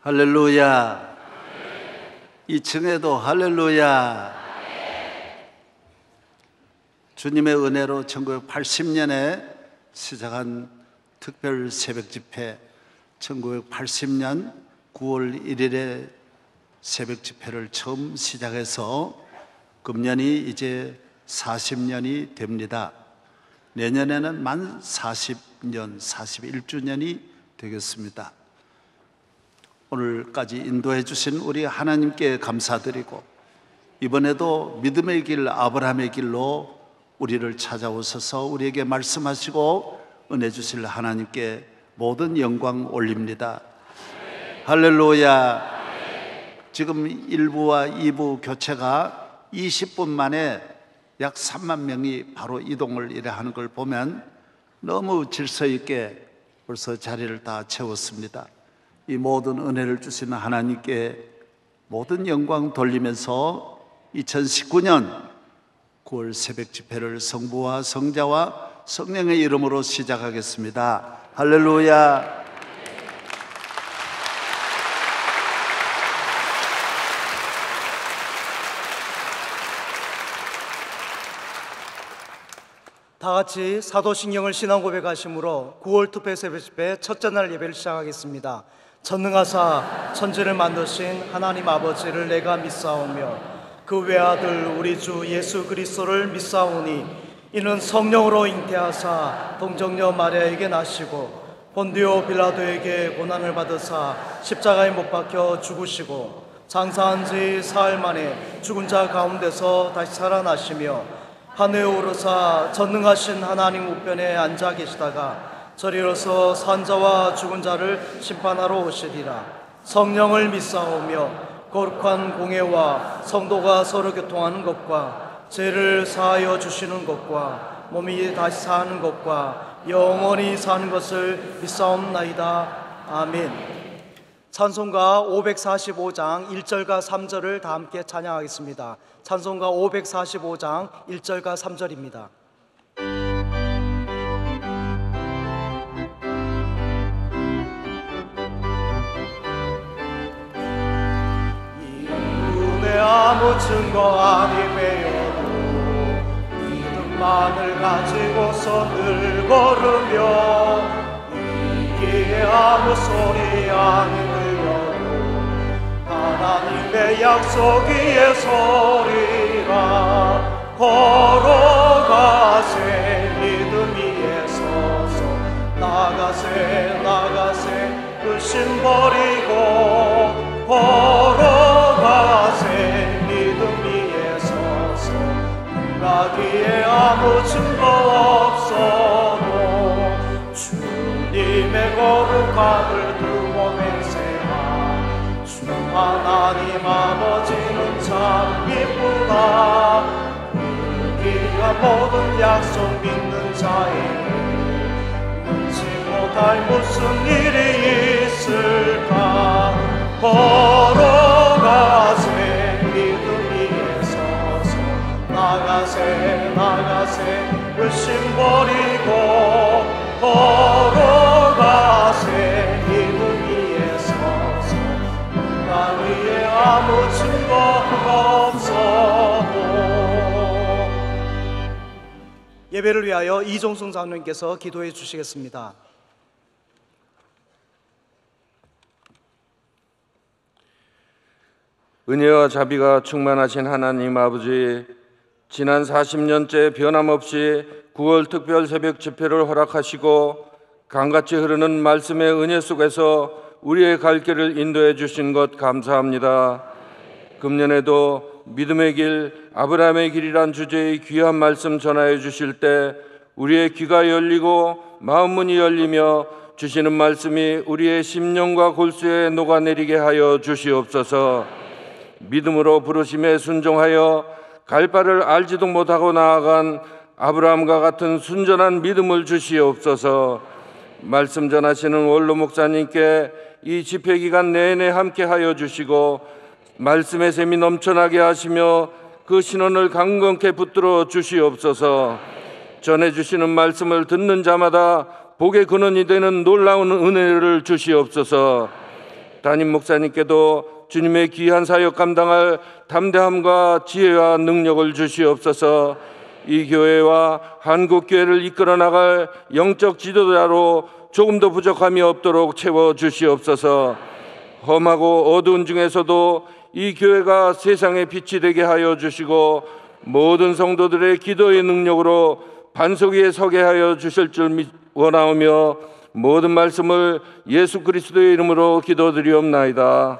할렐루야. 2층에도 할렐루야. 주님의 은혜로 1980년에 시작한 특별 새벽 집회, 1980년 9월 1일에 새벽 집회를 처음 시작해서 금년이 이제 40년이 됩니다. 내년에는 만 40년, 41주년이 되겠습니다. 오늘까지 인도해 주신 우리 하나님께 감사드리고, 이번에도 믿음의 길, 아브라함의 길로 우리를 찾아오셔서 우리에게 말씀하시고 은혜 주실 하나님께 모든 영광 올립니다. 할렐루야. 지금 1부와 2부 교체가 20분 만에 약 3만 명이 바로 이동을 이래 하는 걸 보면 너무 질서 있게 벌써 자리를 다 채웠습니다. 이 모든 은혜를 주시는 하나님께 모든 영광 돌리면서 2019년 9월 새벽 집회를 성부와 성자와 성령의 이름으로 시작하겠습니다. 할렐루야. 다 같이 사도신경을 신앙 고백하심으로 9월 특별 새벽 집회 첫째 날 예배를 시작하겠습니다. 전능하사 천지를 만드신 하나님 아버지를 내가 믿사오며 그 외아들 우리 주 예수 그리스도를 믿사오니 이는 성령으로 잉태하사 동정녀 마리아에게 나시고 본디오 빌라도에게 고난을 받으사 십자가에 못 박혀 죽으시고 장사한 지 사흘 만에 죽은 자 가운데서 다시 살아나시며 하늘에 오르사 전능하신 하나님 우편에 앉아 계시다가 저리로서 산자와 죽은 자를 심판하러 오시리라. 성령을 믿사오며 거룩한 공예와 성도가 서로 교통하는 것과 죄를 사하여 주시는 것과 몸이 다시 사는 것과 영원히 사는 것을 믿사옵나이다. 아멘. 찬송가 545장 1절과 3절을 다 함께 찬양하겠습니다. 찬송가 545장 1절과 3절입니다. 아무 증거 아니매여도 믿음만을 가지고서 늘 걸으며 이기에 아무 소리 아니 들려도 하나님의 약속 위에 서리라. 걸어가세 믿음 위에 서서 나가세 나가세 불신 버리고 걸어가세 가기에 아무 증거 없어도 주님의 거룩함을 두고 맹세하. 주 하나님 아버지는 참 기쁘다. 우리가 모든 약속 믿는 자에게 능치 못할 무슨 일이 있을까. 걸어가세 믿음 위에 서서 나가세 나가세 불신 버리고 걸어가세 믿음 위에 서서 나 위에 아무 증거 없어도. 예배를 위하여 이종승 장로님께서 기도해 주시겠습니다. 은혜와 자비가 충만하신 하나님 아버지, 지난 40년째 변함없이 9월 특별 새벽 집회를 허락하시고 강같이 흐르는 말씀의 은혜 속에서 우리의 갈 길을 인도해 주신 것 감사합니다. 금년에도 믿음의 길, 아브라함의 길이란 주제의 귀한 말씀 전하여 주실 때 우리의 귀가 열리고 마음 문이 열리며 주시는 말씀이 우리의 심령과 골수에 녹아내리게 하여 주시옵소서. 믿음으로 부르심에 순종하여 갈 바를 알지도 못하고 나아간 아브라함과 같은 순전한 믿음을 주시옵소서. 말씀 전하시는 원로 목사님께 이 집회 기간 내내 함께하여 주시고 말씀의 샘이 넘쳐나게 하시며 그 신원을 강건케 붙들어 주시옵소서. 전해주시는 말씀을 듣는 자마다 복의 근원이 되는 놀라운 은혜를 주시옵소서. 담임 목사님께도 주님의 귀한 사역 감당할 담대함과 지혜와 능력을 주시옵소서. 이 교회와 한국 교회를 이끌어 나갈 영적 지도자로 조금 더 부족함이 없도록 채워 주시옵소서. 험하고 어두운 중에서도 이 교회가 세상의 빛이 되게 하여 주시고 모든 성도들의 기도의 능력으로 반석 위에 서게 하여 주실 줄 원하오며 모든 말씀을 예수 그리스도의 이름으로 기도드리옵나이다.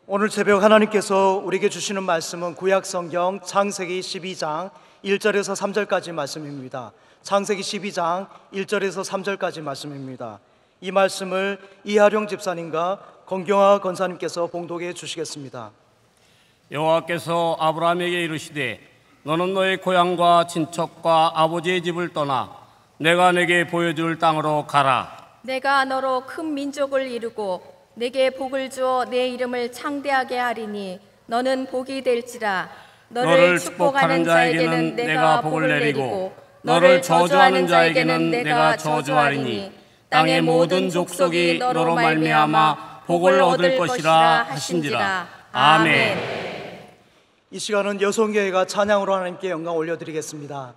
오늘 새벽 하나님께서 우리에게 주시는 말씀은 구약성경 창세기 12장 1절에서 3절까지 말씀입니다. 창세기 12장 1절에서 3절까지 말씀입니다. 이 말씀을 이하룡 집사님과 권경화 권사님께서 봉독해 주시겠습니다. 여호와께서 아브라함에게 이르시되 너는 너의 고향과 친척과 아버지의 집을 떠나 내가 내게 보여줄 땅으로 가라. 내가 너로 큰 민족을 이루고 내게 복을 주어 내 이름을 창대하게 하리니 너는 복이 될지라. 너를 축복하는 자에게는 내가 복을 내리고 너를 저주하는 자에게는 내가 저주하리니 땅의 모든 족속이 너로 말미암아 복을 얻을 것이라 하신지라. 아멘. 이 시간은 여성교회가 찬양으로 하나님께 영광 올려드리겠습니다.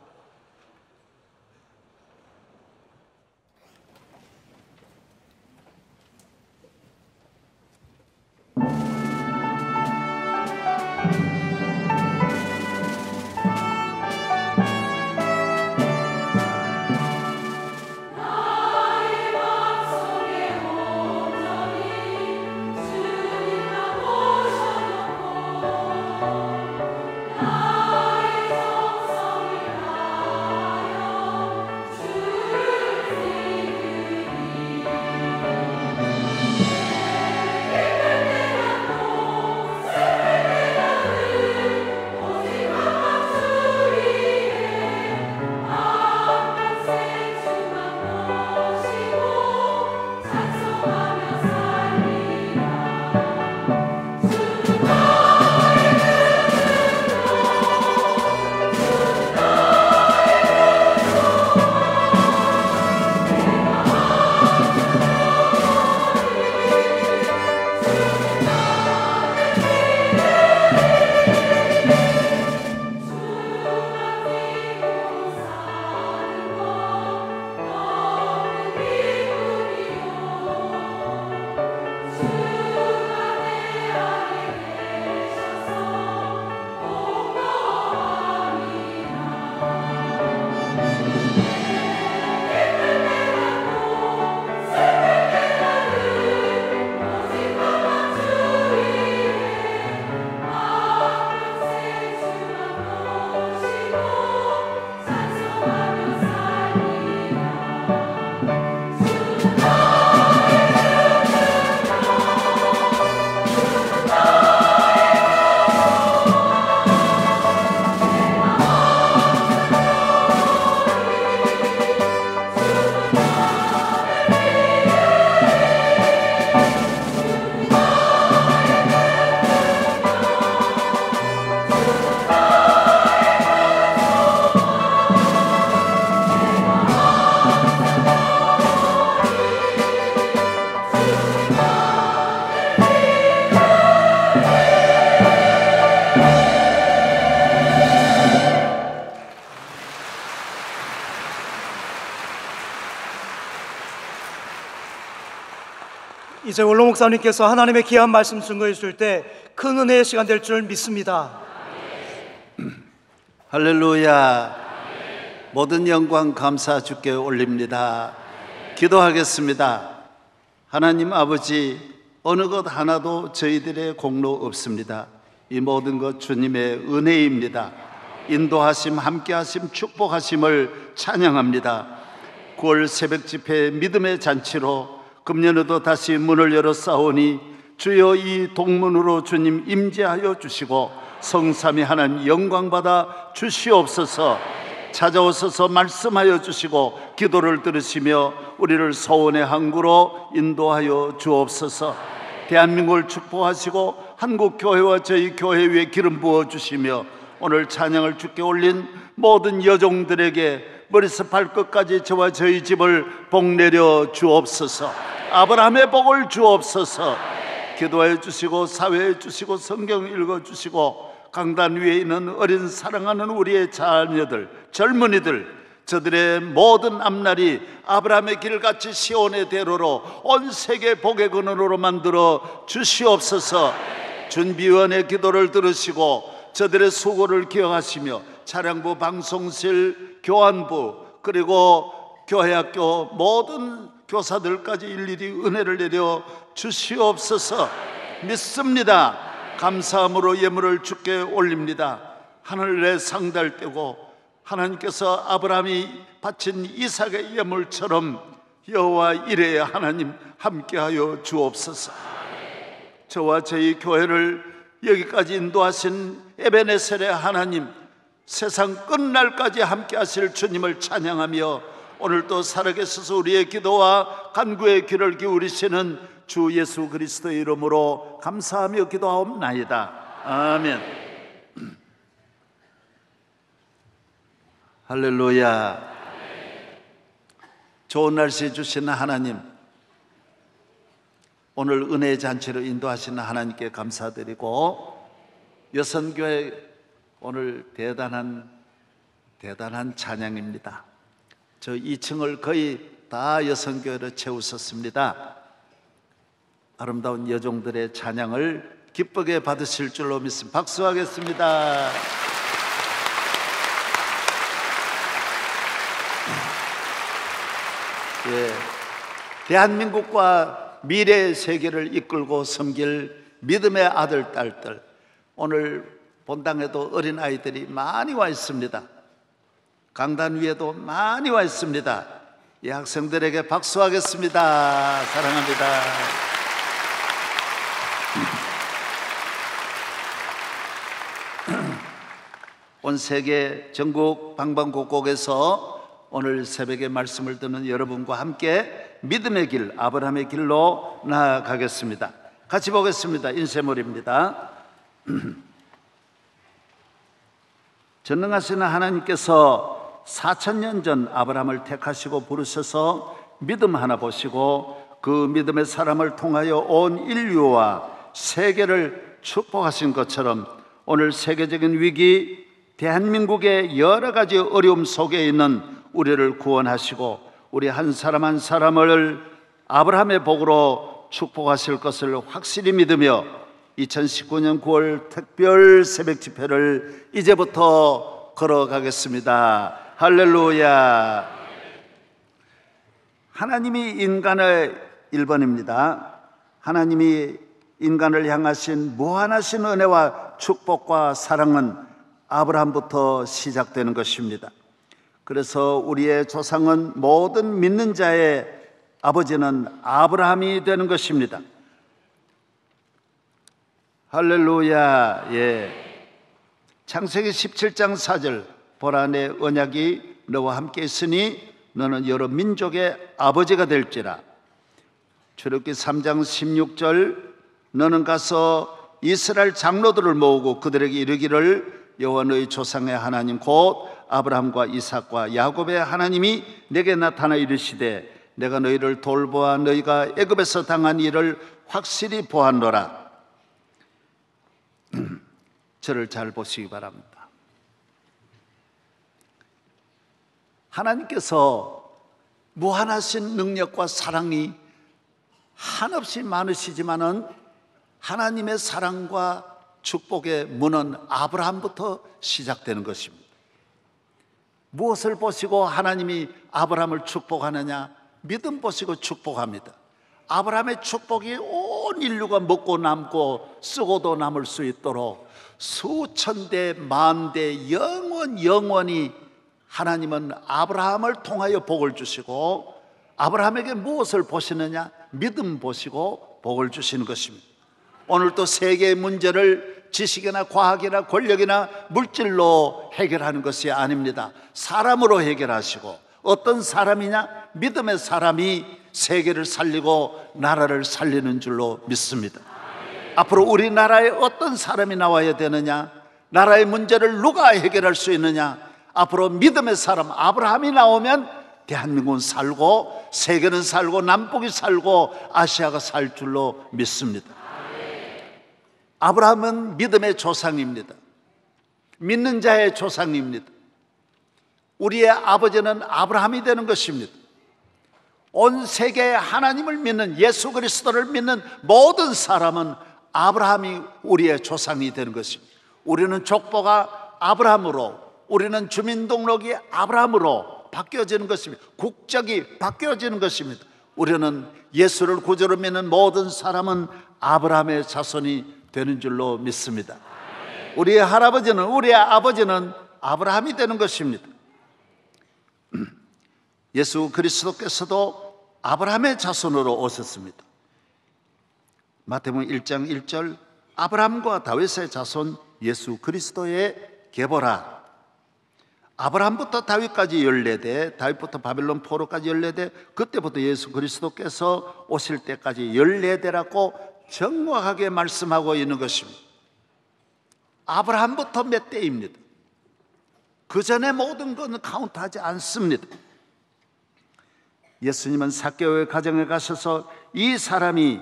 이제 원로 목사님께서 하나님의 귀한 말씀 증거해 줄 때 큰 은혜의 시간 될 줄 믿습니다. 할렐루야. 모든 영광 감사 주께 올립니다. 기도하겠습니다. 하나님 아버지, 어느 것 하나도 저희들의 공로 없습니다. 이 모든 것 주님의 은혜입니다. 인도하심, 함께하심, 축복하심을 찬양합니다. 9월 새벽 집회 믿음의 잔치로 금년에도 다시 문을 열어 싸우니 주여 이 동문으로 주님 임재하여 주시고 성삼위 하나님 영광받아 주시옵소서. 찾아오셔서 말씀하여 주시고 기도를 들으시며 우리를 소원의 항구로 인도하여 주옵소서. 대한민국을 축복하시고 한국교회와 저희 교회 위에 기름 부어 주시며 오늘 찬양을 주께 올린 모든 여종들에게 머리서 발끝까지 저와 저희 집을 복내려 주옵소서. 아브라함의 복을 주옵소서. 기도해 주시고 사회해 주시고 성경 읽어 주시고 강단 위에 있는 어린 사랑하는 우리의 자녀들, 젊은이들, 저들의 모든 앞날이 아브라함의 길같이 시온의 대로로 온 세계 복의 근원으로 만들어 주시옵소서. 준비위원회 기도를 들으시고 저들의 수고를 기억하시며 차량부, 방송실, 교환부, 그리고 교회학교 모든 교사들까지 일일이 은혜를 내려 주시옵소서. 믿습니다. 감사함으로 예물을 주께 올립니다. 하늘에 상달 떼고 하나님께서 아브라함이 바친 이삭의 예물처럼 여호와 이레의 하나님 함께하여 주옵소서. 저와 저희 교회를 여기까지 인도하신 에베네셀의 하나님, 세상 끝날까지 함께하실 주님을 찬양하며 오늘도 살아계셔서 우리의 기도와 간구의 귀를 기울이시는 주 예수 그리스도의 이름으로 감사하며 기도하옵나이다. 아멘. 할렐루야. 좋은 날씨 주시는 하나님, 오늘 은혜의 잔치로 인도하시는 하나님께 감사드리고, 여선교회 오늘 대단한 찬양입니다. 저 2층을 거의 다 여선교회로 채우셨습니다. 아름다운 여종들의 찬양을 기쁘게 받으실 줄로 믿습니다. 박수하겠습니다. 예, 대한민국과 미래의 세계를 이끌고 섬길 믿음의 아들, 딸들, 오늘 본당에도 어린아이들이 많이 와 있습니다. 강단 위에도 많이 와 있습니다. 이 학생들에게 박수하겠습니다. 사랑합니다. 온 세계 전국 방방곡곡에서 오늘 새벽에 말씀을 듣는 여러분과 함께 믿음의 길, 아브라함의 길로 나아가겠습니다. 같이 보겠습니다. 인쇄물입니다. 전능하시는 하나님께서 4000년 전 아브라함을 택하시고 부르셔서 믿음 하나 보시고 그 믿음의 사람을 통하여 온 인류와 세계를 축복하신 것처럼 오늘 세계적인 위기, 대한민국의 여러 가지 어려움 속에 있는 우리를 구원하시고 우리 한 사람 한 사람을 아브라함의 복으로 축복하실 것을 확실히 믿으며 2019년 9월 특별 새벽 집회를 이제부터 걸어가겠습니다. 할렐루야. 하나님이 인간의 1번입니다. 하나님이 인간을 향하신 무한하신 은혜와 축복과 사랑은 아브라함부터 시작되는 것입니다. 그래서 우리의 조상은 모든 믿는 자의 아버지는 아브라함이 되는 것입니다. 할렐루야. 예. 창세기 17장 4절, 보라 내 언약이 너와 함께 있으니 너는 여러 민족의 아버지가 될지라. 출애굽기 3장 16절, 너는 가서 이스라엘 장로들을 모으고 그들에게 이르기를 여호와 너희 조상의 하나님 곧 아브라함과 이삭과 야곱의 하나님이 내게 나타나 이르시되 내가 너희를 돌보아 너희가 애굽에서 당한 일을 확실히 보았노라. 저를 잘 보시기 바랍니다. 하나님께서 무한하신 능력과 사랑이 한없이 많으시지만은 하나님의 사랑과 축복의 문은 아브라함부터 시작되는 것입니다. 무엇을 보시고 하나님이 아브라함을 축복하느냐? 믿음 보시고 축복합니다. 아브라함의 축복이 온 인류가 먹고 남고 쓰고도 남을 수 있도록 수천 대, 만 대, 영원히 하나님은 아브라함을 통하여 복을 주시고 아브라함에게 무엇을 보시느냐? 믿음 보시고 복을 주시는 것입니다. 오늘도 세계의 문제를 지식이나 과학이나 권력이나 물질로 해결하는 것이 아닙니다. 사람으로 해결하시고, 어떤 사람이냐? 믿음의 사람이 세계를 살리고 나라를 살리는 줄로 믿습니다. 앞으로 우리나라에 어떤 사람이 나와야 되느냐? 나라의 문제를 누가 해결할 수 있느냐? 앞으로 믿음의 사람 아브라함이 나오면 대한민국은 살고 세계는 살고 남북이 살고 아시아가 살 줄로 믿습니다. 아브라함은 믿음의 조상입니다. 믿는 자의 조상입니다. 우리의 아버지는 아브라함이 되는 것입니다. 온 세계에 하나님을 믿는, 예수 그리스도를 믿는 모든 사람은 아브라함이 우리의 조상이 되는 것입니다. 우리는 족보가 아브라함으로, 우리는 주민등록이 아브라함으로 바뀌어지는 것입니다. 국적이 바뀌어지는 것입니다. 우리는 예수를 구주로 믿는 모든 사람은 아브라함의 자손이 되는 줄로 믿습니다. 우리의 할아버지는, 우리의 아버지는 아브라함이 되는 것입니다. 예수 그리스도께서도 아브라함의 자손으로 오셨습니다. 마태복음 1장 1절 아브라함과 다윗의 자손 예수 그리스도의 계보라. 아브라함부터 다윗까지 14대, 다윗부터 바벨론 포로까지 14대, 그때부터 예수 그리스도께서 오실 때까지 14대라고 정확하게 말씀하고 있는 것입니다. 아브라함부터 몇 대입니다. 그 전에 모든 것은 카운트하지 않습니다. 예수님은 삭개오의 가정에 가셔서 이 사람이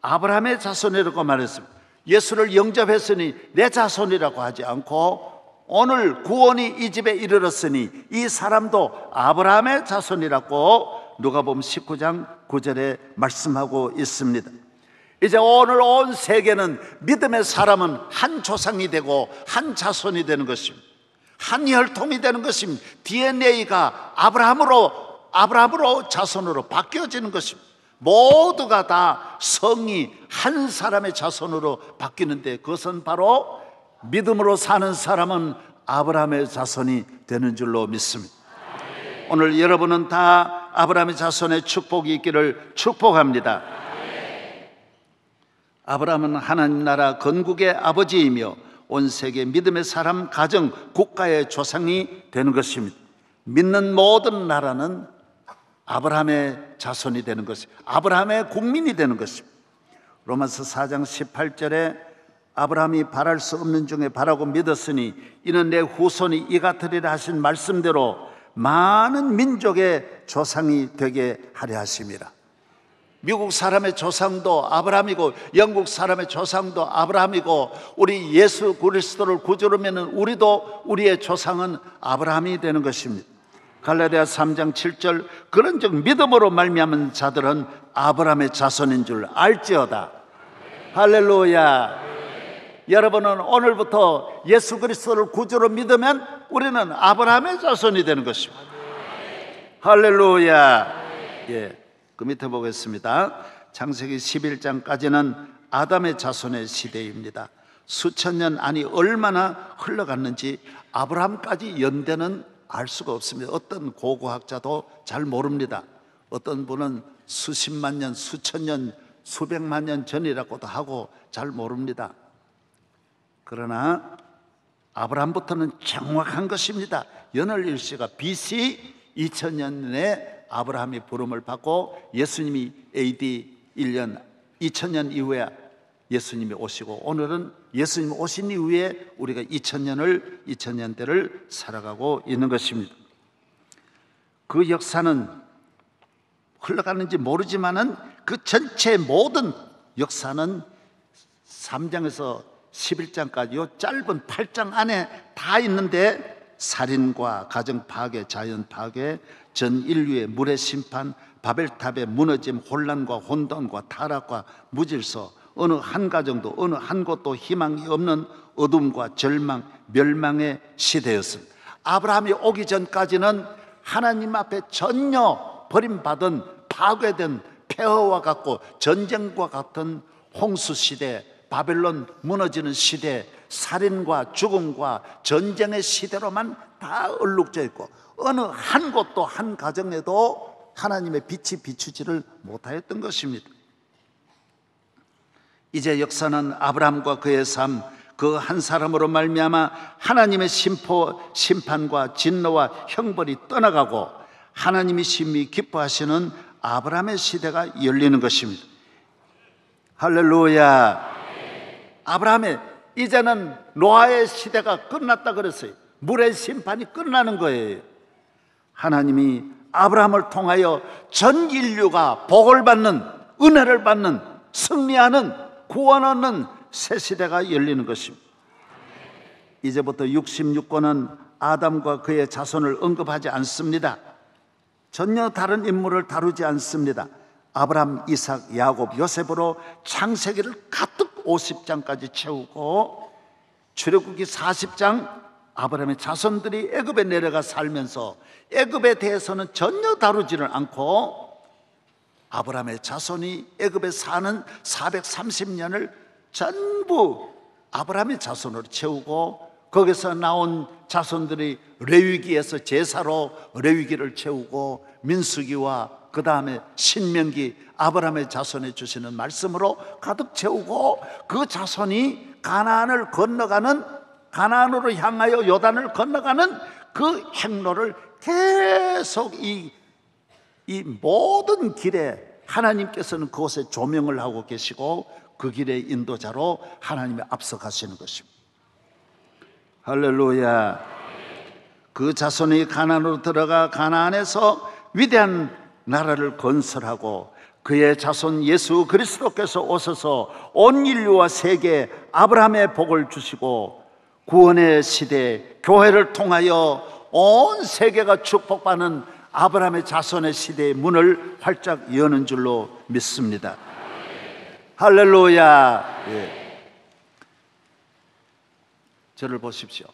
아브라함의 자손이라고 말했습니다. 예수를 영접했으니 내 자손이라고 하지 않고 오늘 구원이 이 집에 이르렀으니 이 사람도 아브라함의 자손이라고 누가복음 19장 9절에 말씀하고 있습니다. 이제 오늘 온 세계는 믿음의 사람은 한 조상이 되고 한 자손이 되는 것입니다. 한 혈통이 되는 것입니다. DNA가 아브라함으로 자손으로 바뀌어지는 것입니다. 모두가 다 성이 한 사람의 자손으로 바뀌는데 그것은 바로 믿음으로 사는 사람은 아브라함의 자손이 되는 줄로 믿습니다. 오늘 여러분은 다 아브라함의 자손의 축복이 있기를 축복합니다. 아브라함은 하나님 나라 건국의 아버지이며 온 세계 믿음의 사람, 가정, 국가의 조상이 되는 것입니다. 믿는 모든 나라는 아브라함의 자손이 되는 것입니다. 아브라함의 국민이 되는 것입니다. 로마서 4장 18절에 아브라함이 바랄 수 없는 중에 바라고 믿었으니 이는 내 후손이 이 같으리라 하신 말씀대로 많은 민족의 조상이 되게 하려 하심이라. 미국 사람의 조상도 아브라함이고 영국 사람의 조상도 아브라함이고 우리 예수 그리스도를 구주로 믿는 우리도 우리의 조상은 아브라함이 되는 것입니다. 갈라디아 3장 7절 그런즉 믿음으로 말미암은 자들은 아브라함의 자손인 줄 알지어다. 할렐루야. 여러분은 오늘부터 예수 그리스도를 구주로 믿으면 우리는 아브라함의 자손이 되는 것입니다. 할렐루야. 예. 그 밑에 보겠습니다. 창세기 11장까지는 아담의 자손의 시대입니다. 수천 년 아니 얼마나 흘러갔는지 아브라함까지 연대는 알 수가 없습니다. 어떤 고고학자도 잘 모릅니다. 어떤 분은 수십만 년, 수천 년, 수백만 년 전이라고도 하고 잘 모릅니다. 그러나 아브라함부터는 정확한 것입니다. 연월일시가 BC 2000년에 아브라함이 부름을 받고 예수님이 AD 1년 2000년 이후에 예수님이 오시고 오늘은 예수님 오신 이후에 우리가 2000년대를 살아가고 있는 것입니다. 그 역사는 흘러가는지 모르지만은 그 전체 모든 역사는 3장에서 11장까지 요 짧은 8장 안에 다 있는데 살인과 가정 파괴, 자연 파괴, 전 인류의 물의 심판, 바벨탑의 무너짐, 혼란과 혼돈과 타락과 무질서, 어느 한 가정도 어느 한 곳도 희망이 없는 어둠과 절망, 멸망의 시대였습니다. 아브라함이 오기 전까지는 하나님 앞에 전혀 버림받은 파괴된 폐허와 같고 전쟁과 같은 홍수 시대, 바벨론 무너지는 시대, 살인과 죽음과 전쟁의 시대로만 다 얼룩져 있고 어느 한 곳도 한 가정에도 하나님의 빛이 비추지를 못하였던 것입니다. 이제 역사는 아브라함과 그의 삶, 그 한 사람으로 말미암아 하나님의 심판과 진노와 형벌이 떠나가고 하나님이 심히 기뻐하시는 아브라함의 시대가 열리는 것입니다. 할렐루야. 아브라함의 이제는 노아의 시대가 끝났다 그랬어요. 물의 심판이 끝나는 거예요. 하나님이 아브라함을 통하여 전 인류가 복을 받는, 은혜를 받는, 승리하는, 구원 얻는 새 시대가 열리는 것입니다. 이제부터 66권은 아담과 그의 자손을 언급하지 않습니다. 전혀 다른 인물을 다루지 않습니다. 아브라함, 이삭, 야곱, 요셉으로 창세기를 가득 50장까지 채우고 출애굽기 40장 아브라함의 자손들이 애굽에 내려가 살면서 애굽에 대해서는 전혀 다루지를 않고 아브라함의 자손이 애굽에 사는 430년을 전부 아브라함의 자손으로 채우고 거기서 나온 자손들이 레위기에서 제사로 레위기를 채우고 민수기와 그 다음에 신명기 아브라함의 자손에 주시는 말씀으로 가득 채우고 그 자손이 가나안을 건너가는, 가나안으로 향하여 요단을 건너가는 그 행로를 계속 이 모든 길에 하나님께서는 그곳에 조명을 하고 계시고 그 길의 인도자로 하나님이 앞서가시는 것입니다. 할렐루야. 그 자손이 가나안으로 들어가 가나안에서 위대한 나라를 건설하고 그의 자손 예수 그리스도께서 오셔서 온 인류와 세계에 아브라함의 복을 주시고 구원의 시대, 교회를 통하여 온 세계가 축복받는 아브라함의 자손의 시대의 문을 활짝 여는 줄로 믿습니다. 할렐루야. 저를 보십시오.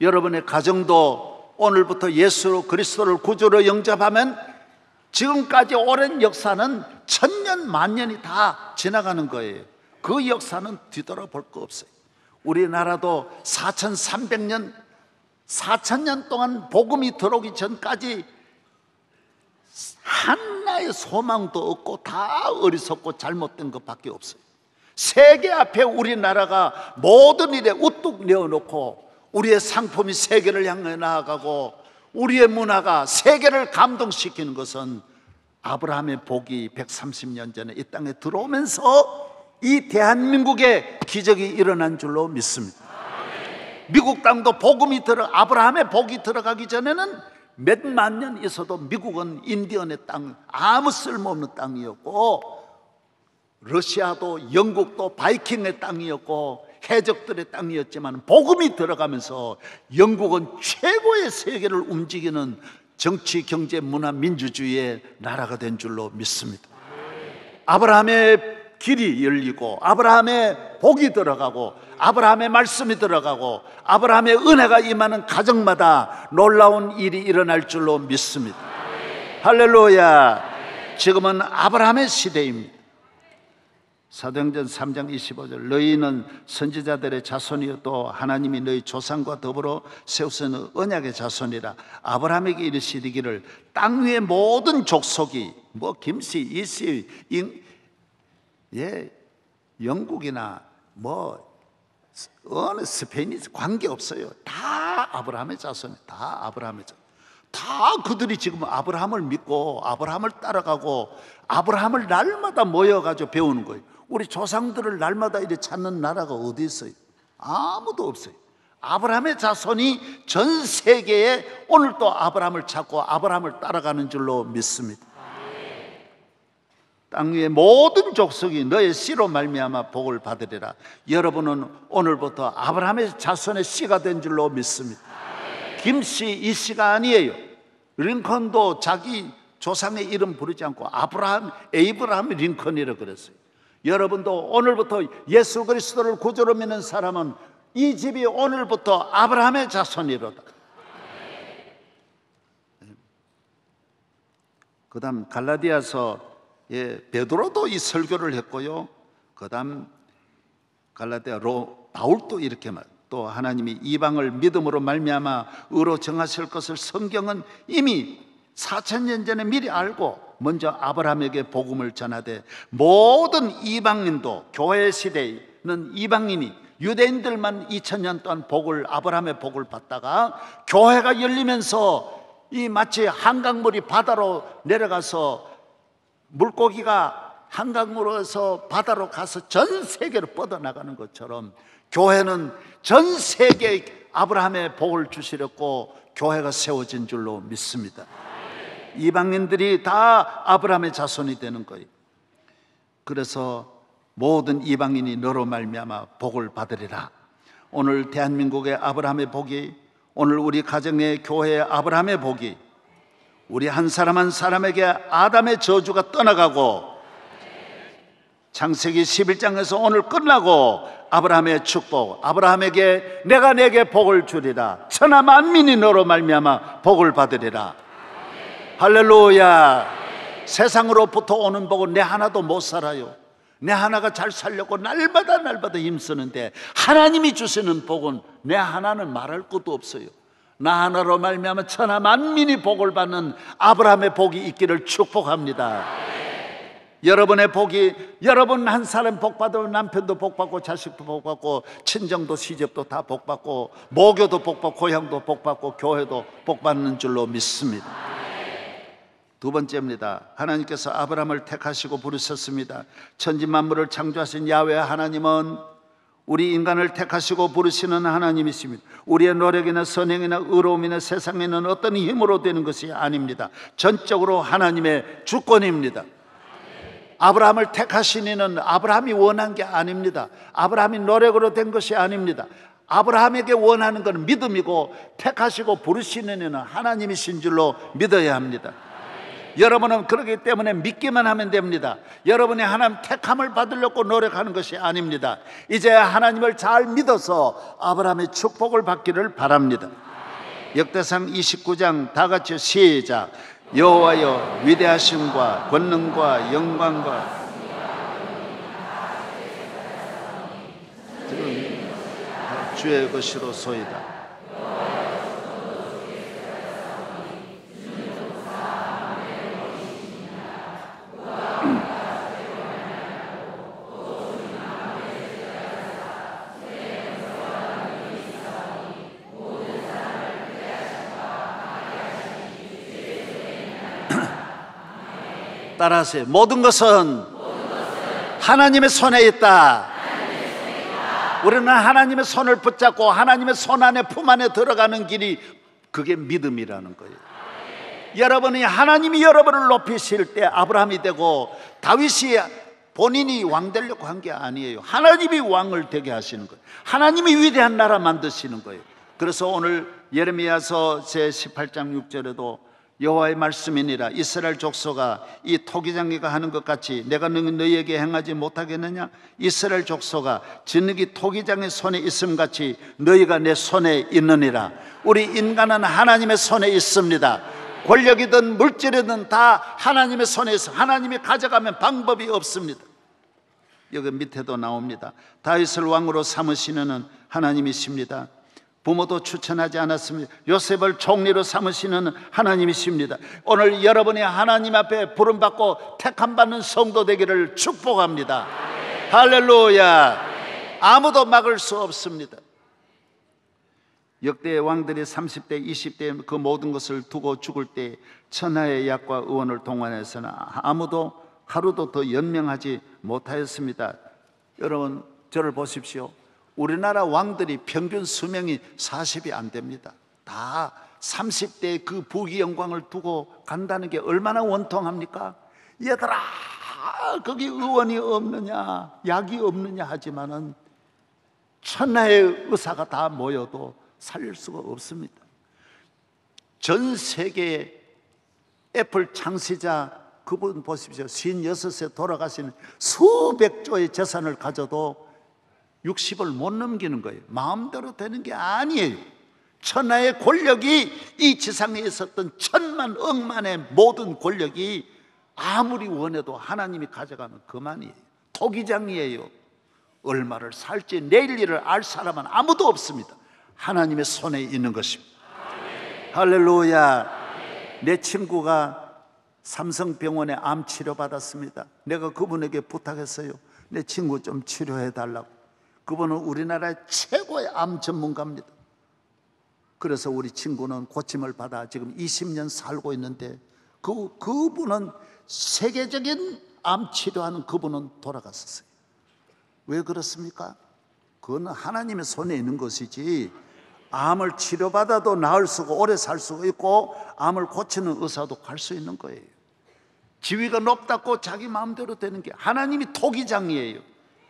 여러분의 가정도 오늘부터 예수 그리스도를 구주로 영접하면 지금까지 오랜 역사는 천년 만년이 다 지나가는 거예요. 그 역사는 뒤돌아볼 거 없어요. 우리나라도 4300년 4000년 동안 복음이 들어오기 전까지 하나의 소망도 없고 다 어리석고 잘못된 것밖에 없어요. 세계 앞에 우리나라가 모든 일에 우뚝 내어놓고 우리의 상품이 세계를 향해 나아가고 우리의 문화가 세계를 감동시키는 것은 아브라함의 복이 130년 전에 이 땅에 들어오면서 이 대한민국에 기적이 일어난 줄로 믿습니다. 미국 땅도 복음이 아브라함의 복이 들어가기 전에는 몇만 년 있어도 미국은 인디언의 땅, 아무 쓸모없는 땅이었고 러시아도 영국도 바이킹의 땅이었고 해적들의 땅이었지만 복음이 들어가면서 영국은 최고의 세계를 움직이는 정치, 경제, 문화, 민주주의의 나라가 된 줄로 믿습니다. 아브라함의 길이 열리고 아브라함의 복이 들어가고 아브라함의 말씀이 들어가고 아브라함의 은혜가 임하는 가정마다 놀라운 일이 일어날 줄로 믿습니다. 할렐루야. 지금은 아브라함의 시대입니다. 사도행전 3장 25절 너희는 선지자들의 자손이요 또 하나님이 너희 조상과 더불어 세우시는 언약의 자손이라. 아브라함에게 이르시기를 땅 위의 모든 족속이 김씨, 이씨, 영국이나 어느 스페인이 관계없어요. 다 아브라함의 자손이에요. 다 아브라함의 자손. 다 그들이 지금 아브라함을 믿고 아브라함을 따라가고 아브라함을 날마다 모여가지고 배우는 거예요. 우리 조상들을 날마다 이렇게 찾는 나라가 어디 있어요? 아무도 없어요. 아브라함의 자손이 전 세계에 오늘 또 아브라함을 찾고 아브라함을 따라가는 줄로 믿습니다. 땅 위의 모든 족속이 너의 씨로 말미암아 복을 받으리라. 여러분은 오늘부터 아브라함의 자손의 씨가 된 줄로 믿습니다. 김씨, 이씨가 아니에요. 링컨도 자기 조상의 이름 부르지 않고 에이브라함 링컨이라고 그랬어요. 여러분도 오늘부터 예수 그리스도를 구주로 믿는 사람은 이 집이 오늘부터 아브라함의 자손이로다. 그 다음 갈라디아서 베드로도 이 설교를 했고요. 그 다음 갈라디아로 바울도 이렇게 또 하나님이 이방을 믿음으로 말미암아 의로 정하실 것을 성경은 이미 4000년 전에 미리 알고 먼저 아브라함에게 복음을 전하되 모든 이방인도 교회 시대에는 이방인이 유대인들만 2000년 동안 아브라함의 복을 받다가 교회가 열리면서 이 마치 한강물이 바다로 내려가서 물고기가 한강물에서 바다로 가서 전 세계로 뻗어나가는 것처럼 교회는 전 세계 아브라함의 복을 주시려고 교회가 세워진 줄로 믿습니다. 이방인들이 다 아브라함의 자손이 되는 거예요. 그래서 모든 이방인이 너로 말미암아 복을 받으리라. 오늘 대한민국의 아브라함의 복이, 오늘 우리 가정의 교회의 아브라함의 복이 우리 한 사람 한 사람에게 아담의 저주가 떠나가고 창세기 11장에서 오늘 끝나고 아브라함의 축복, 아브라함에게 내가 내게 복을 주리라. 천하 만민이 너로 말미암아 복을 받으리라. 할렐루야. 세상으로부터 오는 복은 내 하나도 못 살아요. 내 하나가 잘 살려고 날마다 힘쓰는데 하나님이 주시는 복은 내 하나는 말할 것도 없어요. 나 하나로 말미암아 천하 만민이 복을 받는 아브라함의 복이 있기를 축복합니다. 여러분의 복이, 여러분 한 사람 복 받으면 남편도 복 받고 자식도 복 받고 친정도 시집도 다 복 받고 모교도 복 받고 고향도 복 받고 교회도 복 받는 줄로 믿습니다. 두 번째입니다. 하나님께서 아브라함을 택하시고 부르셨습니다. 천지 만물을 창조하신 야훼 하나님은 우리 인간을 택하시고 부르시는 하나님이십니다. 우리의 노력이나 선행이나 의로움이나 세상에는 어떤 힘으로 되는 것이 아닙니다. 전적으로 하나님의 주권입니다. 아브라함을 택하신 이는 아브라함이 원한 게 아닙니다. 아브라함이 노력으로 된 것이 아닙니다. 아브라함에게 원하는 것은 믿음이고 택하시고 부르시는 이는 하나님이신 줄로 믿어야 합니다. 여러분은 그렇기 때문에 믿기만 하면 됩니다. 여러분이 하나님 택함을 받으려고 노력하는 것이 아닙니다. 이제 하나님을 잘 믿어서 아브라함의 축복을 받기를 바랍니다. 역대상 29장 다 같이 시작. 여호와여 위대하심과 권능과 영광과 주의 것이로소이다. 따라하세요. 모든 것은 하나님의 손에 있다. 우리는 하나님의 손을 붙잡고 하나님의 손 안에 품 안에 들어가는 길이, 그게 믿음이라는 거예요. 여러분이 하나님이 여러분을 높이실 때 아브라함이 되고 다윗이 본인이 왕 되려고 한 게 아니에요. 하나님이 왕을 되게 하시는 거예요. 하나님이 위대한 나라 만드시는 거예요. 그래서 오늘 예레미야서 제18장 6절에도 여호와의 말씀이니라 이스라엘 족속아 이 토기장이가 하는 것 같이 내가 너희에게 행하지 못하겠느냐. 이스라엘 족속아 진흙이 토기장의 손에 있음 같이 너희가 내 손에 있느니라. 우리 인간은 하나님의 손에 있습니다. 권력이든 물질이든 다 하나님의 손에 있어. 하나님이 가져가면 방법이 없습니다. 여기 밑에도 나옵니다. 다윗을 왕으로 삼으시는 하나님이십니다. 부모도 추천하지 않았습니다. 요셉을 총리로 삼으시는 하나님이십니다. 오늘 여러분이 하나님 앞에 부름받고 택함받는 성도 되기를 축복합니다. 할렐루야. 아무도 막을 수 없습니다. 역대의 왕들이 30대 20대 그 모든 것을 두고 죽을 때 천하의 약과 의원을 동원해서는 아무도 하루도 더 연명하지 못하였습니다. 여러분 저를 보십시오. 우리나라 왕들이 평균 수명이 40이 안 됩니다. 다 30대의 그 부귀 영광을 두고 간다는 게 얼마나 원통합니까? 얘들아 거기 의원이 없느냐 약이 없느냐 하지만은 천하의 의사가 다 모여도 살릴 수가 없습니다. 전 세계의 애플 창시자 그분 보십시오. 56세 돌아가시는 수백 조의 재산을 가져도 60을 못 넘기는 거예요. 마음대로 되는 게 아니에요. 천하의 권력이 이 지상에 있었던 천만 억만의 모든 권력이 아무리 원해도 하나님이 가져가면 그만이에요. 토기장이에요. 얼마를 살지 내일 일을 알 사람은 아무도 없습니다. 하나님의 손에 있는 것입니다. 할렐루야. 내 친구가 삼성병원에 암 치료 받았습니다. 내가 그분에게 부탁했어요. 내 친구 좀 치료해 달라고. 그분은 우리나라의 최고의 암 전문가입니다. 그래서 우리 친구는 고침을 받아 지금 20년 살고 있는데 그분은 세계적인 암 치료하는 그분은 돌아갔었어요. 왜 그렇습니까? 그건 하나님의 손에 있는 것이지 암을 치료받아도 나을 수가 오래 살 수가 있고 암을 고치는 의사도 갈 수 있는 거예요. 지위가 높다고 자기 마음대로 되는 게 하나님이 토기장이에요.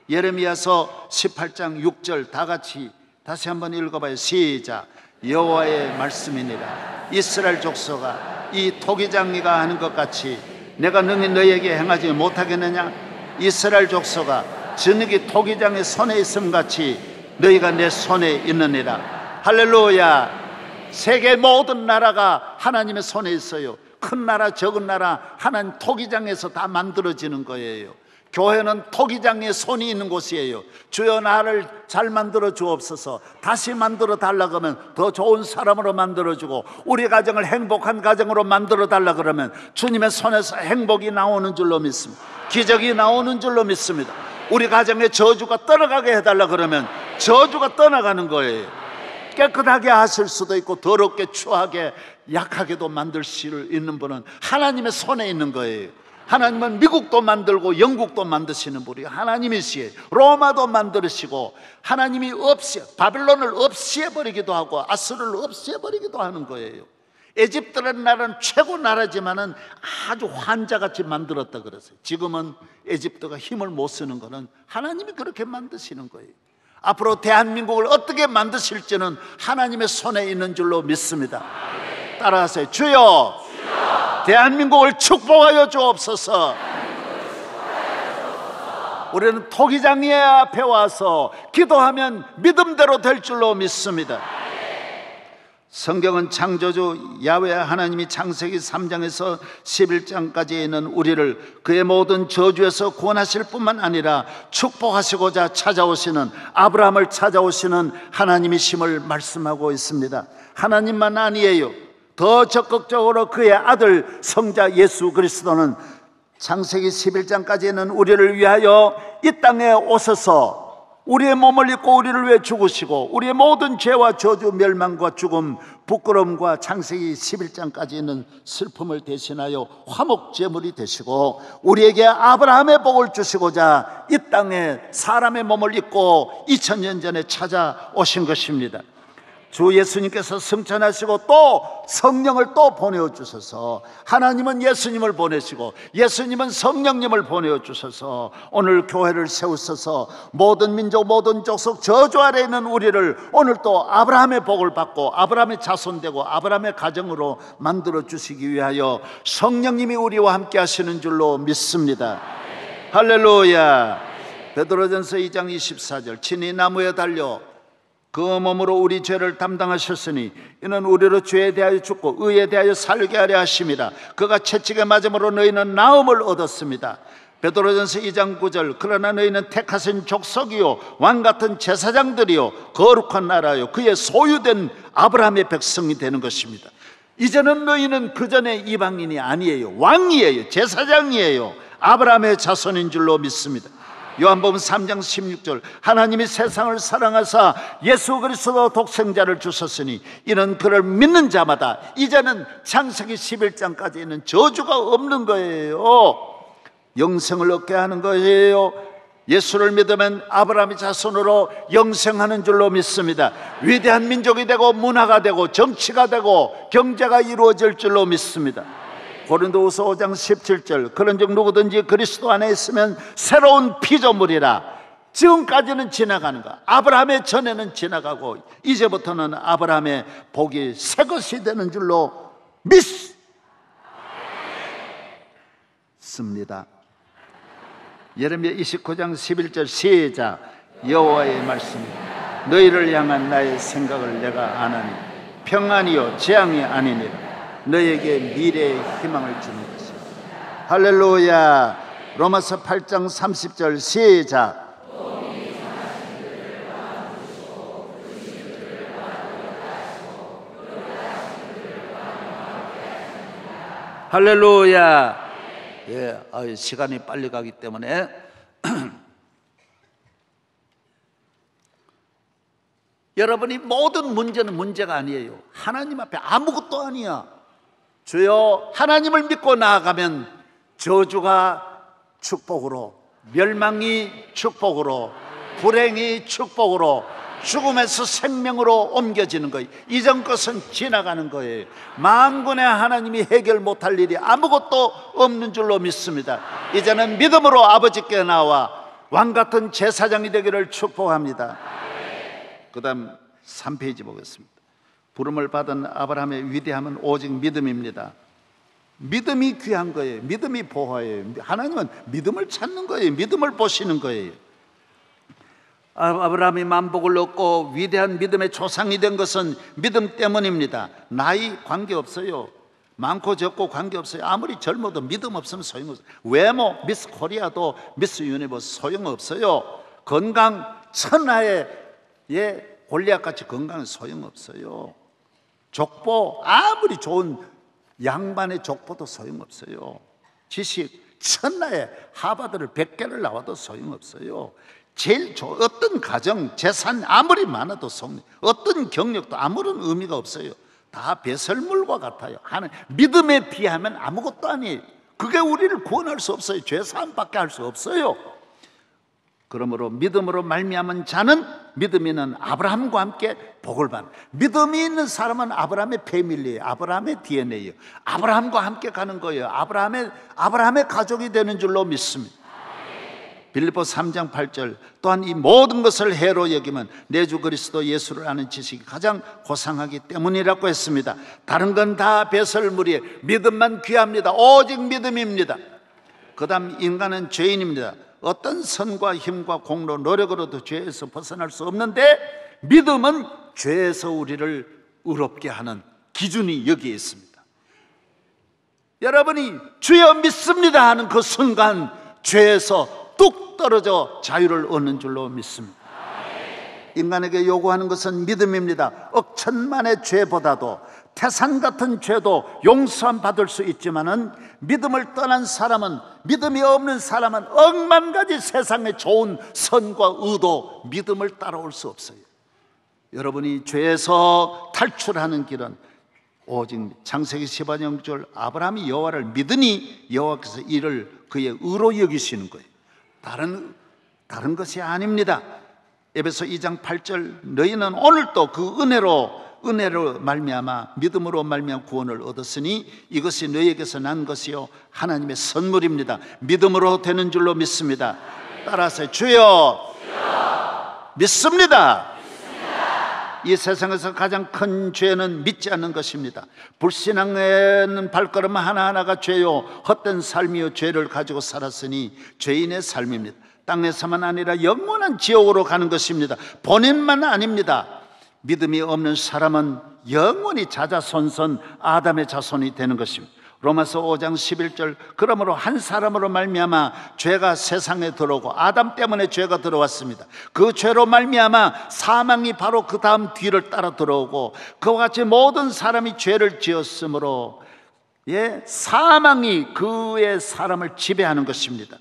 예레미야서 18장 6절 다 같이 다시 한번 읽어봐요. 시작. 여호와의 말씀이니라. 이스라엘 족속아, 이 토기장이가 하는 것 같이 내가 능히 너희에게 행하지 못하겠느냐? 이스라엘 족속아, 저녁이 토기장의 손에 있음 같이 너희가 내 손에 있느니라. 할렐루야. 세계 모든 나라가 하나님의 손에 있어요. 큰 나라 적은 나라 하나님 토기장에서 다 만들어지는 거예요. 교회는 토기장에 손이 있는 곳이에요. 주여 나를 잘 만들어 주옵소서. 다시 만들어 달라 그러면 더 좋은 사람으로 만들어 주고, 우리 가정을 행복한 가정으로 만들어 달라 그러면 주님의 손에서 행복이 나오는 줄로 믿습니다. 기적이 나오는 줄로 믿습니다. 우리 가정의 저주가 떠나가게 해달라 그러면 저주가 떠나가는 거예요. 깨끗하게 하실 수도 있고 더럽게 추하게 약하게도 만들 수 있는 분은 하나님의 손에 있는 거예요. 하나님은 미국도 만들고 영국도 만드시는 분이 하나님이시에요. 로마도 만드시고 하나님이 바빌론을 없애버리기도 하고 아수르를 없애버리기도 하는 거예요. 에집트라는 나라는 최고 나라지만은 아주 환자같이 만들었다 그랬어요. 지금은 에집트가 힘을 못 쓰는 거는 하나님이 그렇게 만드시는 거예요. 앞으로 대한민국을 어떻게 만드실지는 하나님의 손에 있는 줄로 믿습니다. 따라하세요. 주여, 대한민국을 축복하여 주옵소서. 우리는 토기장의 앞에 와서 기도하면 믿음대로 될 줄로 믿습니다. 성경은 창조주 야훼 하나님이 창세기 3장에서 11장까지 있는 우리를 그의 모든 저주에서 구원하실 뿐만 아니라 축복하시고자 찾아오시는, 아브라함을 찾아오시는 하나님이심을 말씀하고 있습니다. 하나님만 아니에요. 더 적극적으로 그의 아들 성자 예수 그리스도는 창세기 11장까지는 우리를 위하여 이 땅에 오셔서 우리의 몸을 입고 우리를 위해 죽으시고 우리의 모든 죄와 저주, 멸망과 죽음, 부끄러움과 창세기 11장까지 있는 슬픔을 대신하여 화목제물이 되시고 우리에게 아브라함의 복을 주시고자 이 땅에 사람의 몸을 입고 2000년 전에 찾아오신 것입니다. 주 예수님께서 승천하시고 또 성령을 또 보내주셔서, 하나님은 예수님을 보내시고 예수님은 성령님을 보내주셔서 오늘 교회를 세우셔서 모든 민족 모든 족속 저주 아래 있는 우리를 오늘 또 아브라함의 복을 받고 아브라함의 자손되고 아브라함의 가정으로 만들어 주시기 위하여 성령님이 우리와 함께 하시는 줄로 믿습니다. 할렐루야. 베드로전서 2장 24절 친히 나무에 달려 그 몸으로 우리 죄를 담당하셨으니 이는 우리로 죄에 대하여 죽고 의에 대하여 살게 하려 하심이라. 그가 채찍에 맞음으로 너희는 나음을 얻었습니다. 베드로전서 2장 9절 그러나 너희는 택하신 족속이요 왕같은 제사장들이요 거룩한 나라요 그의 소유된 아브라함의 백성이 되는 것입니다. 이제는 너희는 그전에 이방인이 아니에요. 왕이에요. 제사장이에요. 아브라함의 자손인 줄로 믿습니다. 요한복음 3장 16절 하나님이 세상을 사랑하사 예수 그리스도 독생자를 주셨으니 이는 그를 믿는 자마다, 이제는 창세기 11장까지는 저주가 없는 거예요. 영생을 얻게 하는 거예요. 예수를 믿으면 아브라함의 자손으로 영생하는 줄로 믿습니다. 위대한 민족이 되고 문화가 되고 정치가 되고 경제가 이루어질 줄로 믿습니다. 고린도후서 5장 17절 그런즉 누구든지 그리스도 안에 있으면 새로운 피조물이라. 지금까지는 지나가는 거, 아브라함의 전에는 지나가고 이제부터는 아브라함의 복이 새 것이 되는 줄로 믿습니다. 예레미야 29장 11절 시작. 여호와의 말씀이 너희를 향한 나의 생각을 내가 아나니 평안이요 재앙이 아니니라. 너에게 미래의 희망을 주는 것이다. 할렐루야. 로마서 8장 30절 시작. 할렐루야. 예, 시간이 빨리 가기 때문에 여러분이 모든 문제는 문제가 아니에요. 하나님 앞에 아무것도 아니야. 주여, 하나님을 믿고 나아가면 저주가 축복으로, 멸망이 축복으로, 불행이 축복으로, 죽음에서 생명으로 옮겨지는 거예요. 이전 것은 지나가는 거예요. 만군의 하나님이 해결 못할 일이 아무것도 없는 줄로 믿습니다. 이제는 믿음으로 아버지께 나와 왕같은 제사장이 되기를 축복합니다. 그 다음 3페이지 보겠습니다. 부름을 받은 아브라함의 위대함은 오직 믿음입니다. 믿음이 귀한 거예요. 믿음이 보화예요. 하나님은 믿음을 찾는 거예요. 믿음을 보시는 거예요. 아브라함이 만복을 얻고 위대한 믿음의 조상이 된 것은 믿음 때문입니다. 나이 관계없어요. 많고 적고 관계없어요. 아무리 젊어도 믿음 없으면 소용없어요. 외모 미스 코리아도 미스 유니버스 소용없어요. 건강 천하의 골리앗같이 건강은 소용없어요. 족보 아무리 좋은 양반의 족보도 소용없어요. 지식 천하의 하버드를 100개를 나와도 소용없어요. 제일 어떤 가정 재산 아무리 많아도 어떤 경력도 아무런 의미가 없어요. 다 배설물과 같아요. 믿음에 비하면 아무것도 아니에요. 그게 우리를 구원할 수 없어요. 죄사함밖에 할 수 없어요. 그러므로 믿음으로 말미암은 자는 믿음이 있는 아브라함과 함께 복을 받는, 믿음이 있는 사람은 아브라함의 패밀리예요. 아브라함의 DNA예요. 아브라함과 함께 가는 거예요. 아브라함의 가족이 되는 줄로 믿습니다. 빌립보 3장 8절 또한 이 모든 것을 해로 여기면 내 주 그리스도 예수를 아는 지식이 가장 고상하기 때문이라고 했습니다. 다른 건 다 배설물이에요. 믿음만 귀합니다. 오직 믿음입니다. 그 다음 인간은 죄인입니다. 어떤 선과 힘과 공로 노력으로도 죄에서 벗어날 수 없는데 믿음은 죄에서 우리를 의롭게 하는 기준이 여기에 있습니다. 여러분이 주여 믿습니다 하는 그 순간 죄에서 뚝 떨어져 자유를 얻는 줄로 믿습니다. 인간에게 요구하는 것은 믿음입니다. 억천만의 죄보다도 태산 같은 죄도 용서함 받을 수 있지만은 믿음을 떠난 사람은, 믿음이 없는 사람은 억만 가지 세상의 좋은 선과 의도, 믿음을 따라올 수 없어요. 여러분이 죄에서 탈출하는 길은 오직 창세기 15장 6절 아브라함이 여호와를 믿으니 여호와께서 이를 그의 의로 여기시는 거예요. 다른 것이 아닙니다. 에베소 2장 8절 너희는 오늘도 그 은혜로 말미암아 믿음으로 말미암아 구원을 얻었으니 이것이 너희에게서 난 것이요 하나님의 선물입니다. 믿음으로 되는 줄로 믿습니다. 따라서 주여 믿습니다. 이 세상에서 가장 큰 죄는 믿지 않는 것입니다. 불신앙에는 발걸음 하나하나가 죄요 헛된 삶이요 죄를 가지고 살았으니 죄인의 삶입니다. 땅에서만 아니라 영원한 지옥으로 가는 것입니다. 본인만 아닙니다. 믿음이 없는 사람은 영원히 자자손손 아담의 자손이 되는 것입니다. 로마서 5장 11절 그러므로 한 사람으로 말미암아 죄가 세상에 들어오고 아담 때문에 죄가 들어왔습니다. 그 죄로 말미암아 사망이 바로 그 다음 뒤를 따라 들어오고 그와 같이 모든 사람이 죄를 지었으므로 사망이 그의 사람을 지배하는 것입니다.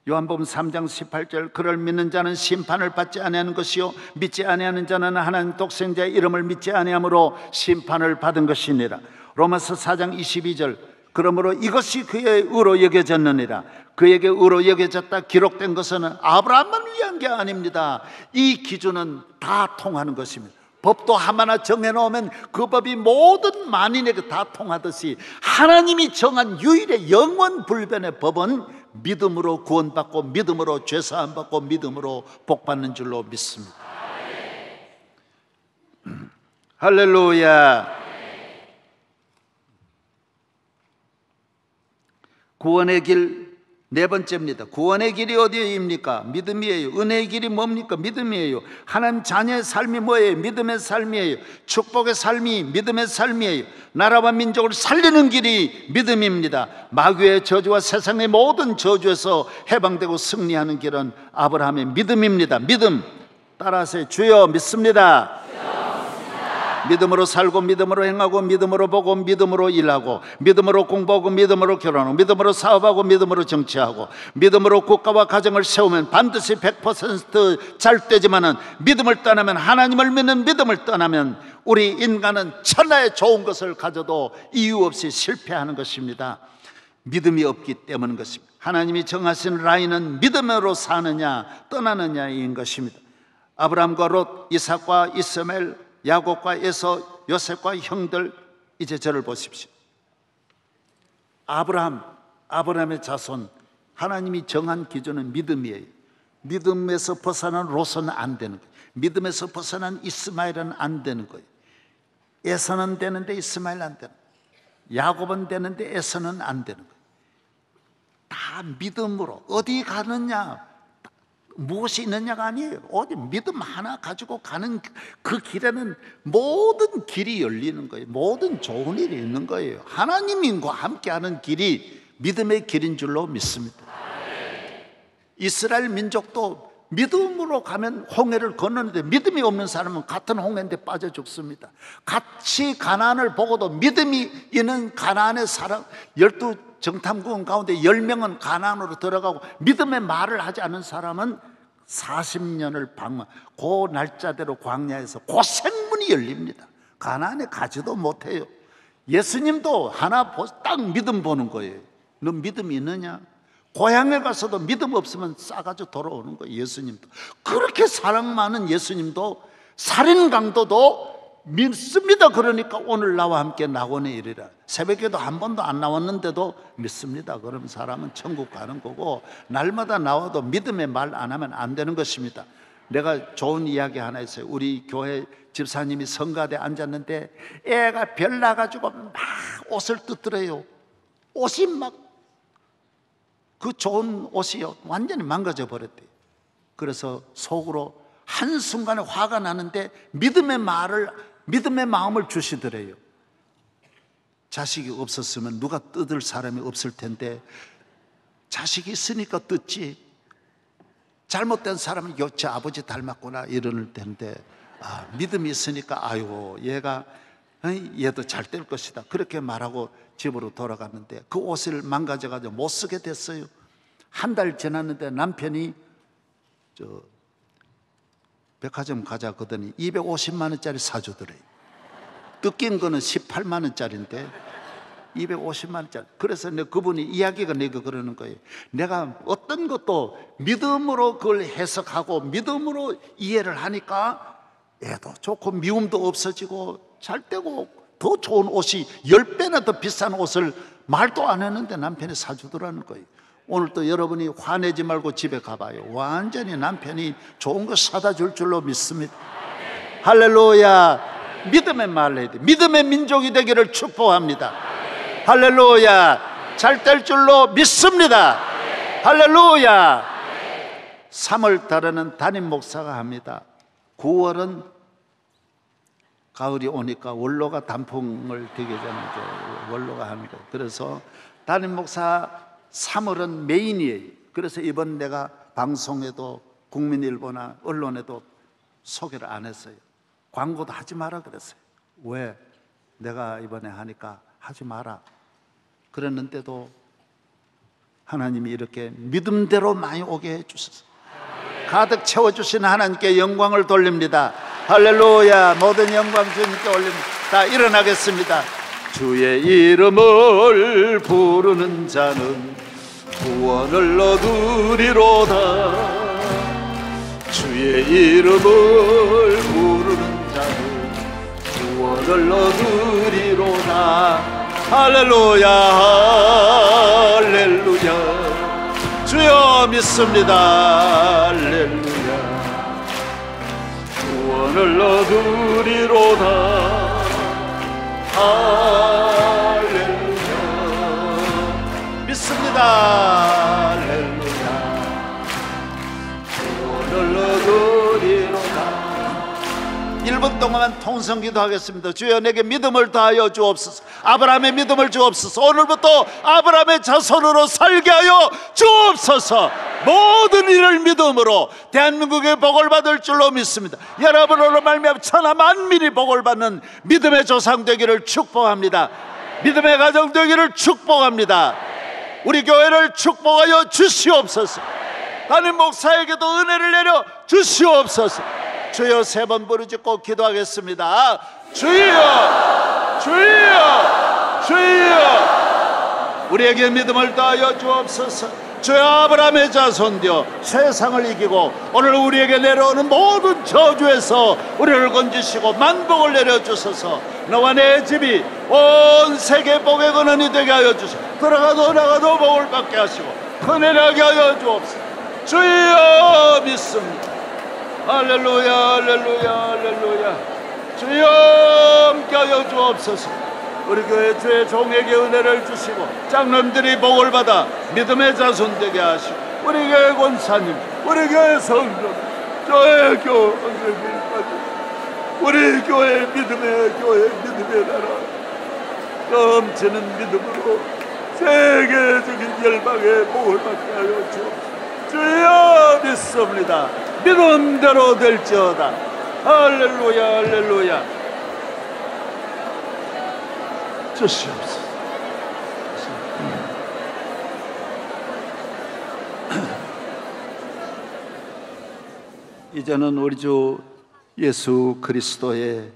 요한복음 3장 18절 그를 믿는 자는 심판을 받지 아니하는 것이요 믿지 아니하는 자는 하나님 독생자의 이름을 믿지 아니하므로 심판을 받은 것이니라. 로마서 4장 22절 그러므로 이것이 그의 의로 여겨졌느니라. 그에게 의로 여겨졌다 기록된 것은 아브라함만 위한 게 아닙니다. 이 기준은 다 통하는 것입니다. 법도 하나 정해놓으면 그 법이 모든 만인에게 다 통하듯이 하나님이 정한 유일의 영원 불변의 법은 믿음으로 구원받고 믿음으로 죄사함 받고 믿음으로 복받는 줄로 믿습니다. 할렐루야. 구원의 길 네 번째입니다. 구원의 길이 어디입니까? 믿음이에요. 은혜의 길이 뭡니까? 믿음이에요. 하나님 자녀의 삶이 뭐예요? 믿음의 삶이에요. 축복의 삶이 믿음의 삶이에요. 나라와 민족을 살리는 길이 믿음입니다. 마귀의 저주와 세상의 모든 저주에서 해방되고 승리하는 길은 아브라함의 믿음입니다. 믿음 따라서 주여 믿습니다. 믿음으로 살고 믿음으로 행하고 믿음으로 보고 믿음으로 일하고 믿음으로 공부하고 믿음으로 결혼하고 믿음으로 사업하고 믿음으로 정치하고 믿음으로 국가와 가정을 세우면 반드시 100% 잘 되지만은 믿음을 떠나면 하나님을 믿는 믿음을 떠나면 우리 인간은 천하의 좋은 것을 가져도 이유 없이 실패하는 것입니다. 믿음이 없기 때문인 것입니다. 하나님이 정하신 라인은 믿음으로 사느냐 떠나느냐인 것입니다. 아브라함과 롯, 이삭과 이스마엘, 야곱과 에서, 요셉과 형들, 이제 저를 보십시오. 아브라함의 자손, 하나님이 정한 기준은 믿음이에요. 믿음에서 벗어난 롯은 안 되는 거예요. 믿음에서 벗어난 이스마엘은 안 되는 거예요. 에서는 되는데 이스마엘 안 되는 거예요. 야곱은 되는데 에서는 안 되는 거예요. 다 믿음으로. 어디 가느냐, 무엇이 있느냐가 아니에요. 어디 믿음 하나 가지고 가는 그 길에는 모든 길이 열리는 거예요. 모든 좋은 일이 있는 거예요. 하나님과 함께하는 길이 믿음의 길인 줄로 믿습니다. 이스라엘 민족도 믿음으로 가면 홍해를 건너는데 믿음이 없는 사람은 같은 홍해인데 빠져 죽습니다. 같이 가나안을 보고도 믿음이 있는 가나안의 사람 12 정탐꾼 가운데 10명은 가나안으로 들어가고 믿음의 말을 하지 않은 사람은 40년을 방황, 그 날짜대로 광야에서 고생문이 열립니다. 가나안에 가지도 못해요. 예수님도 하나 딱 믿음 보는 거예요. 너 믿음이 있느냐? 고향에 가서도 믿음 없으면 싸가지고 돌아오는 거예요. 예수님도 그렇게 사랑 많은 예수님도 살인 강도도 믿습니다. 그러니까 오늘 나와 함께 낙원에 이르라. 새벽에도 한 번도 안 나왔는데도 믿습니다. 그러면 사람은 천국 가는 거고, 날마다 나와도 믿음의 말 안 하면 안 되는 것입니다. 내가 좋은 이야기 하나 있어요. 우리 교회 집사님이 성가대에 앉았는데 애가 별 나가지고 막 옷을 뜯더래요. 옷이 막 그 좋은 옷이요 완전히 망가져 버렸대요. 그래서 속으로 한순간에 화가 나는데 믿음의 마음을 주시더래요. 자식이 없었으면 누가 뜯을 사람이 없을 텐데 자식이 있으니까 뜯지. 잘못된 사람은 저 아버지 닮았구나 이럴 텐데, 믿음이 있으니까 아이고 얘도 잘 될 것이다 그렇게 말하고 집으로 돌아갔는데 그 옷을 망가져가지고 못 쓰게 됐어요. 한 달 지났는데 남편이 백화점 가자 그러더니 250만 원짜리 사주더래요. 뜯긴 거는 18만 원짜리인데 250만 원짜리. 그래서 그분이 이야기가 내가 그러는 거예요. 내가 어떤 것도 믿음으로 그걸 해석하고 믿음으로 이해를 하니까 애도 좋고 미움도 없어지고 잘 되고 더 좋은 옷이 10배나 더 비싼 옷을 말도 안 했는데 남편이 사주더라는 거예요. 오늘 또 여러분이 화내지 말고 집에 가봐요. 완전히 남편이 좋은 거 사다 줄 줄로 믿습니다. 할렐루야. 믿음의 말을 해야 돼. 믿음의 민족이 되기를 축복합니다. 할렐루야. 잘 될 줄로 믿습니다. 할렐루야. 3월 달에는 담임 목사가 합니다. 9월은 가을이 오니까 원로가 단풍을 되게 되는 원로가 하는 거예요. 그래서 담임 목사 3월은 메인이에요. 그래서 이번 내가 방송에도 국민일보나 언론에도 소개를 안 했어요. 광고도 하지 마라 그랬어요. 왜? 내가 이번에 하니까 하지 마라 그랬는데도 하나님이 이렇게 믿음대로 많이 오게 해주셔서 가득 채워주신 하나님께 영광을 돌립니다. 할렐루야. 모든 영광 주님께 올립니다. 다 일어나겠습니다. 주의 이름을 부르는 자는 구원을 얻으리로다. 주의 이름을 부르는 자는 구원을 얻으리로다. 할렐루야. 할렐루야. 주여 믿습니다. 할렐루야. 구원을 얻으리로다. 할렐루야. 믿습니다. 할렐루야. 구원을 얻으리로다. 1분 동안 통성기도 하겠습니다. 주여 내게 믿음을 다하여 주옵소서. 아브라함의 믿음을 주옵소서. 오늘부터 아브라함의 자손으로 살게 하여 주옵소서. 모든 일을 믿음으로 대한민국의 복을 받을 줄로 믿습니다. 여러분으로 말미암아 천하 만민이 복을 받는 믿음의 조상 되기를 축복합니다. 믿음의 가정 되기를 축복합니다. 우리 교회를 축복하여 주시옵소서. 담임 목사에게도 은혜를 내려 주시옵소서. 주여 3번 부르짖고 기도하겠습니다. 주여, 주여, 주여. 우리에게 믿음을 다하여 주옵소서. 주의 아브라함의 자손되어 세상을 이기고 오늘 우리에게 내려오는 모든 저주에서 우리를 건지시고 만복을 내려주소서. 너와 내 집이 온 세계 복의 근원이 되게 하여 주시고 들어가도 나가도 복을 받게 하시고 은혜하게 하여 주옵소서. 주여 믿습니다. 할렐루야 할렐루야 할렐루야. 주여 함께 하여 주옵소서. 우리 교회 주의 종에게 은혜를 주시고 장로님들이 복을 받아 믿음의 자손 되게 하시고 우리 교회 권사님, 우리 교회 성도, 저의 교회까지 우리 교회 믿음의 나라 넘치는 믿음으로 세계적인 열방의 복을 받게 하여 주옵소서. 주여 믿습니다. 믿음대로 될지어다. 할렐루야 할렐루야. 주시옵소서. 이제는 우리 주 예수 그리스도의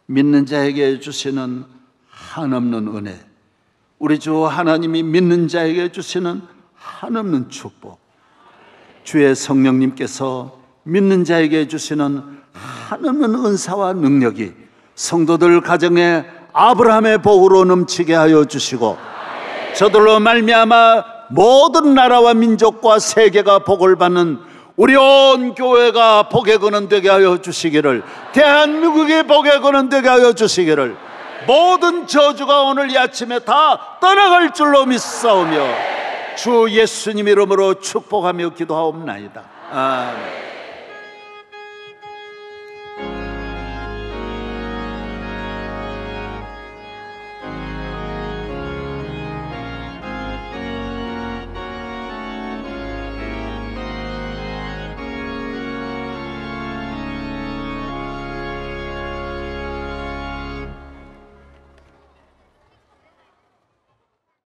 믿는 자에게 주시는 한없는 은혜, 우리 주 하나님이 믿는 자에게 주시는 한없는 축복, 주의 성령님께서 믿는 자에게 주시는 한없는 은사와 능력이 성도들 가정에 아브라함의 복으로 넘치게 하여 주시고 저들로 말미암아 모든 나라와 민족과 세계가 복을 받는 우리 온 교회가 복의 근원 되게 하여 주시기를, 대한민국이 복의 근원 되게 하여 주시기를, 모든 저주가 오늘 이 아침에 다 떠나갈 줄로 믿사오며 주 예수님 이름으로 축복하며 기도하옵나이다. 아멘.